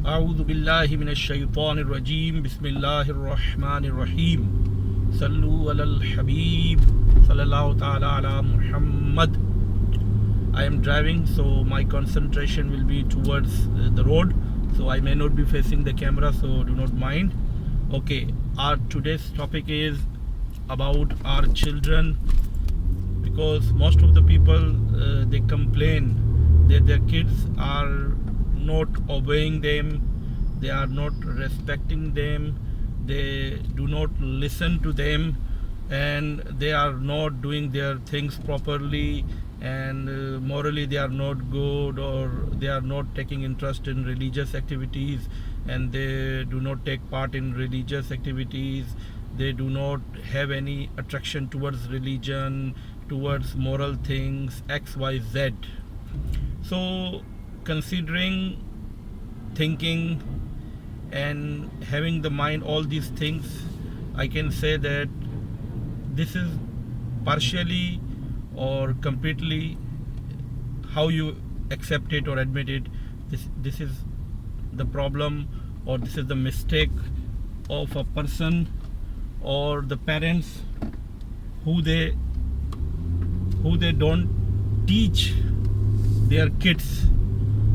أعوذ بالله من الشيطان الرجيم بسم الله الرحمن الرحيم صلوا على الحبيب صلى الله تعالى على Muhammad. I am driving, so my concentration will be towards the road, so I may not be facing the camera, so do not mind. Okay, our today's topic is about our children, because most of the people they complain that their kids are not obeying them, they are not respecting them, they do not listen to them, and they are not doing their things properly, and morally they are not good, or they are not taking interest in religious activities, and they do not take part in religious activities, they do not have any attraction towards religion, towards moral things, XYZ. So considering, thinking, and having the mind all these things, I can say that this is partially or completely how you accept it or admit it. This is the problem, or this is the mistake of a person or the parents who they don't teach their kids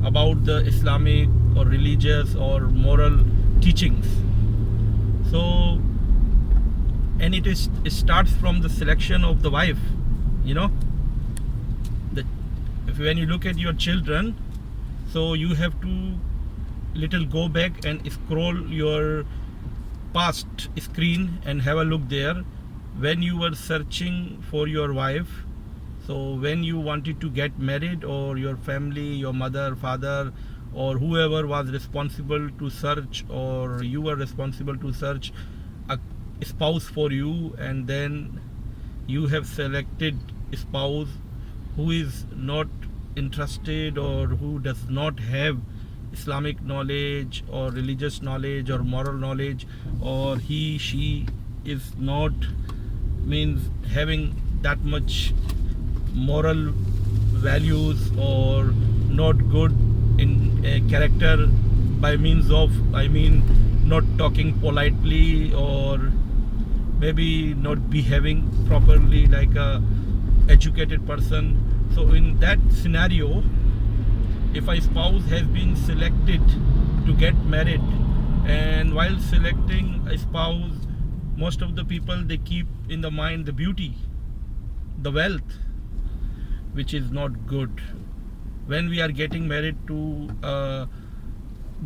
about the Islamic or religious or moral teachings. So, and it starts from the selection of the wife. You know, when you look at your children, so you have to little go back and scroll your past screen and have a look there. When you were searching for your wife, so when you wanted to get married, or your family, your mother, father, or whoever was responsible to search, or you were responsible to search a spouse for you, and then you have selected a spouse who is not interested, or who does not have Islamic knowledge or religious knowledge or moral knowledge, or she is not having that much moral values, or not good in character, by means of not talking politely, or maybe not behaving properly like a educated person. So in that scenario, if a spouse has been selected to get married, and while selecting a spouse, most of the people, they keep in the mind the beauty, the wealth, which is not good. When we are getting married to a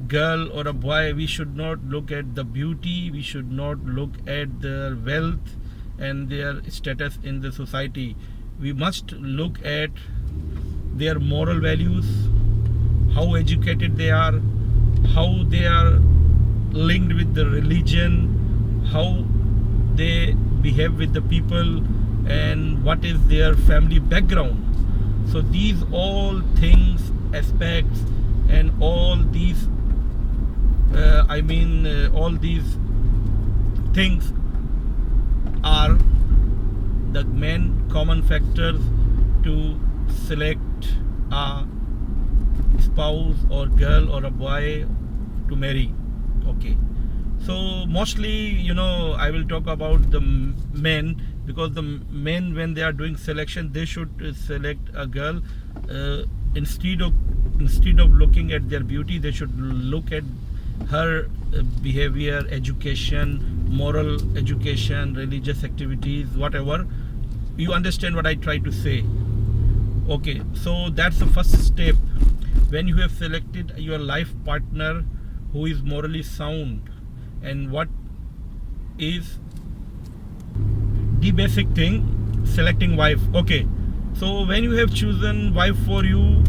girl or a boy, we should not look at the beauty, we should not look at their wealth and their status in the society. We must look at their moral values, how educated they are, how they are linked with the religion, how they behave with the people, and what is their family background. So these all things, aspects, and all these all these things are the main common factors to select a spouse or girl or a boy to marry. Okay, so mostly, I will talk about the men, because the men, when they are doing selection, they should select a girl, instead of looking at their beauty, they should look at her behavior, education, moral education, religious activities, whatever. You understand what I try to say? Okay, so that's the first step. When you have selected your life partner who is morally sound, and what is the basic thing, selecting wife. Okay, so when you have chosen wife for you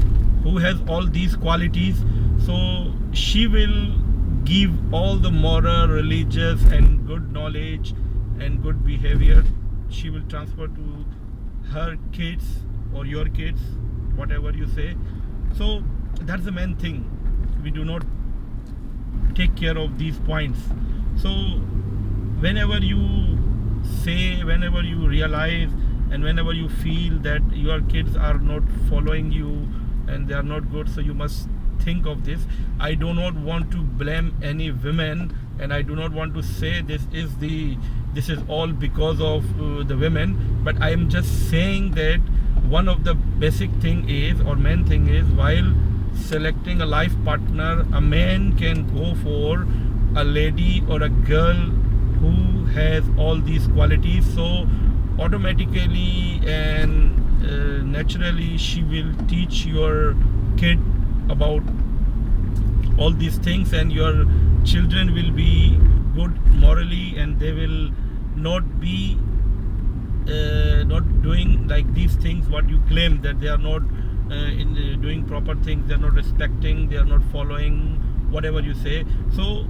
who has all these qualities, so she will give all the moral, religious, and good knowledge and good behavior. She will transfer to her kids or your kids, whatever you say. So that's the main thing. We do not take care of these points. So whenever you say, whenever you realize, and whenever you feel that your kids are not following you and they are not good, so you must think of this. I do not want to blame any women, and I do not want to say this is all because of the women, but I am just saying that one of the basic thing is, or main thing is, while selecting a life partner, a man can go for a lady or a girl who has all these qualities. So automatically and naturally she will teach your kid about all these things, and your children will be good morally, and they will not be not doing like these things what you claim, that they are not doing proper things, they are not respecting, they are not following whatever you say. So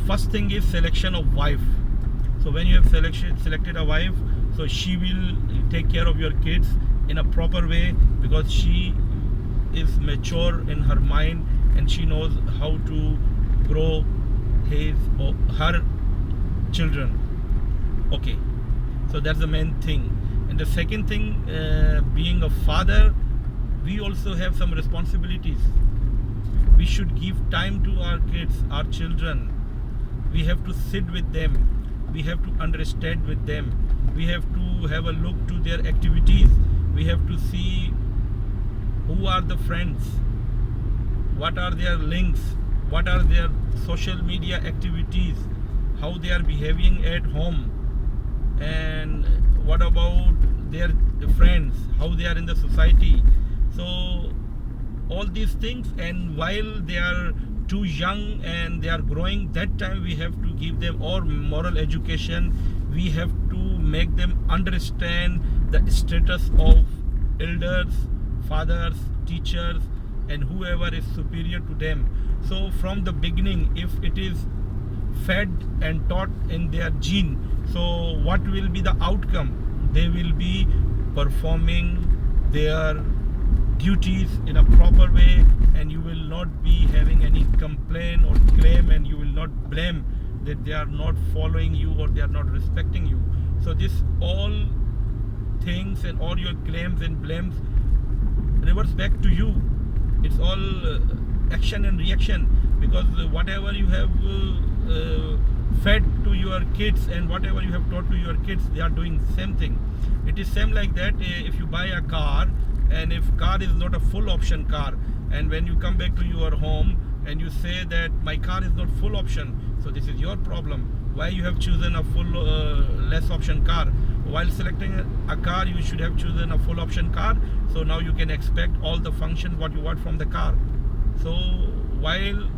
first thing is selection of wife. So when you have selected a wife, so she will take care of your kids in a proper way, because she is mature in her mind and she knows how to grow his or her children. Okay, so that's the main thing. And the second thing, being a father, we also have some responsibilities. We should give time to our kids, our children. We have to sit with them, we have to understand with them, we have to have a look to their activities, we have to see who are the friends, what are their links, what are their social media activities, how they are behaving at home, and what about their friends, how they are in the society. So all these things, and while they are too young and they are growing, that time we have to give them all moral education. We have to make them understand the status of elders, fathers, teachers, and whoever is superior to them. So from the beginning, if it is fed and taught in their gene, so what will be the outcome? They will be performing their duties in a proper way, and you will not be having any complaint or claim, and you will not blame that they are not following you or they are not respecting you. So this all things and all your claims and blames reverts back to you. It's all action and reaction, because whatever you have fed to your kids and whatever you have taught to your kids, they are doing same thing. It is same like that. If you buy a car, and if car is not a full option car, and when you come back to your home and you say that my car is not full option, so this is your problem. Why you have chosen a full less option car? While selecting a car, you should have chosen a full option car, so now you can expect all the functions what you want from the car. So while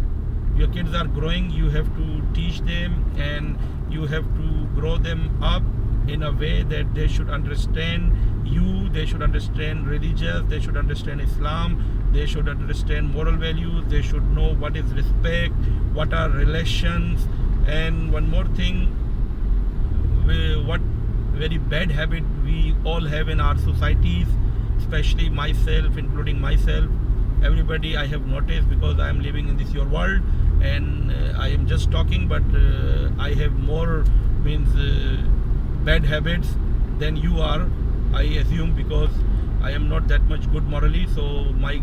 your kids are growing, you have to teach them, and you have to grow them up in a way that they should understand you, they should understand religious, they should understand Islam, they should understand moral values, they should know what is respect, what are relations. And one more thing, what very bad habit we all have in our societies, especially myself, including myself, everybody I have noticed, because I am living in this your world, and I am just talking, but I have more bad habits than you are, I assume, because I am not that much good morally. So my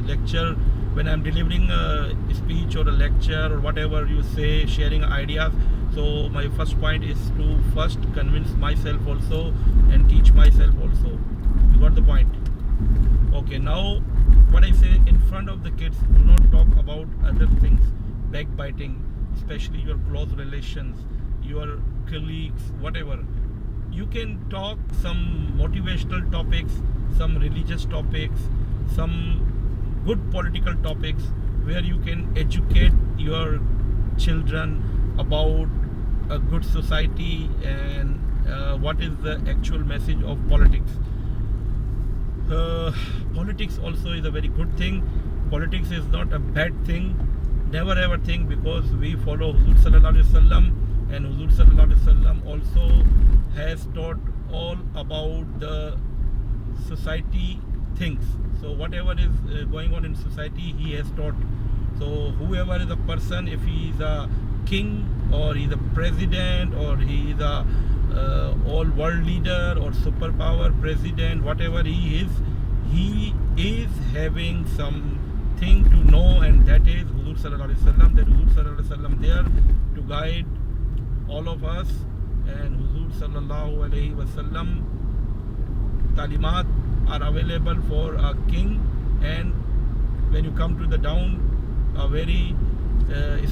lecture, when I am delivering a speech or a lecture or whatever you say, sharing ideas, so my first point is to first convince myself also and teach myself also. You got the point? Okay, now what I say in front of the kids, do not talk about other things, backbiting, especially your close relations, your colleagues, whatever. You can talk some motivational topics, some religious topics, some good political topics, where you can educate your children about a good society and what is the actual message of politics. Politics also is a very good thing. Politics is not a bad thing. Never ever think, because we follow Huzur Sallallahu Alaihi Wasallam, and Huzur Sallallahu Alaihi Wasallam also has taught all about the society things. So whatever is going on in society, he has taught. So whoever is a person, if he is a king or he is a president or he is a all world leader or superpower president, whatever he is, he is having something to know, and that is Huzur Sallallahu Alaihi Wasallam. That Huzur Sallallahu Alaihi Wasallam there to guide all of us, and Huzur Sallallahu Alaihi Wasallam talimat are available for a king, and when you come to the down, a very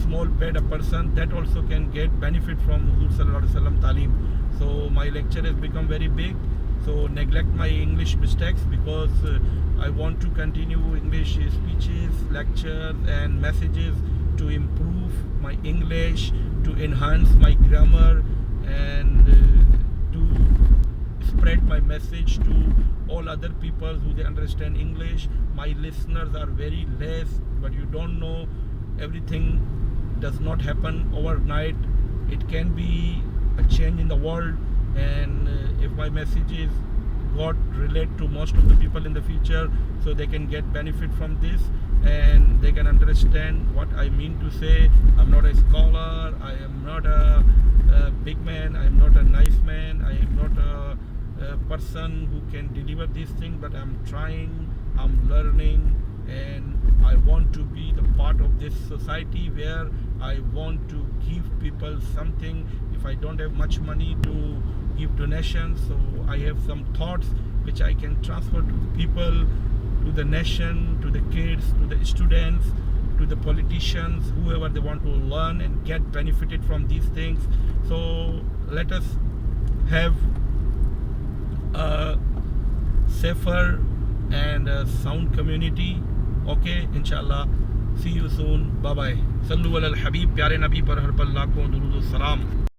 small paid a person, that also can get benefit from Huzur Sallallahu Alaihi Wasallam talim. So my lecture has become very big, so neglect my English mistakes, because I want to continue English speeches, lectures and messages to improve my English, to enhance my grammar, and to spread my message to all other people who they understand English. My listeners are very less, but you don't know, everything does not happen overnight. It can be a change in the world, and if my messages got relate to most of the people in the future, so they can get benefit from this and they can understand what I mean to say. I'm not a scholar, I am not a big man, I am not a nice man, I am not a person who can deliver these things, but I'm trying, I'm learning, and I want to be the part of this society where I want to give people something. If I don't have much money to give donations, so I have some thoughts which I can transfer to the people, to the nation, to the kids, to the students, to the politicians, whoever they want to learn and get benefited from these things. So let us have a safer and a sound community. Okay, inshallah. See you soon. Bye bye. Sallu ala al Habib, Pyare Nabi par har pal lakhon durood salam.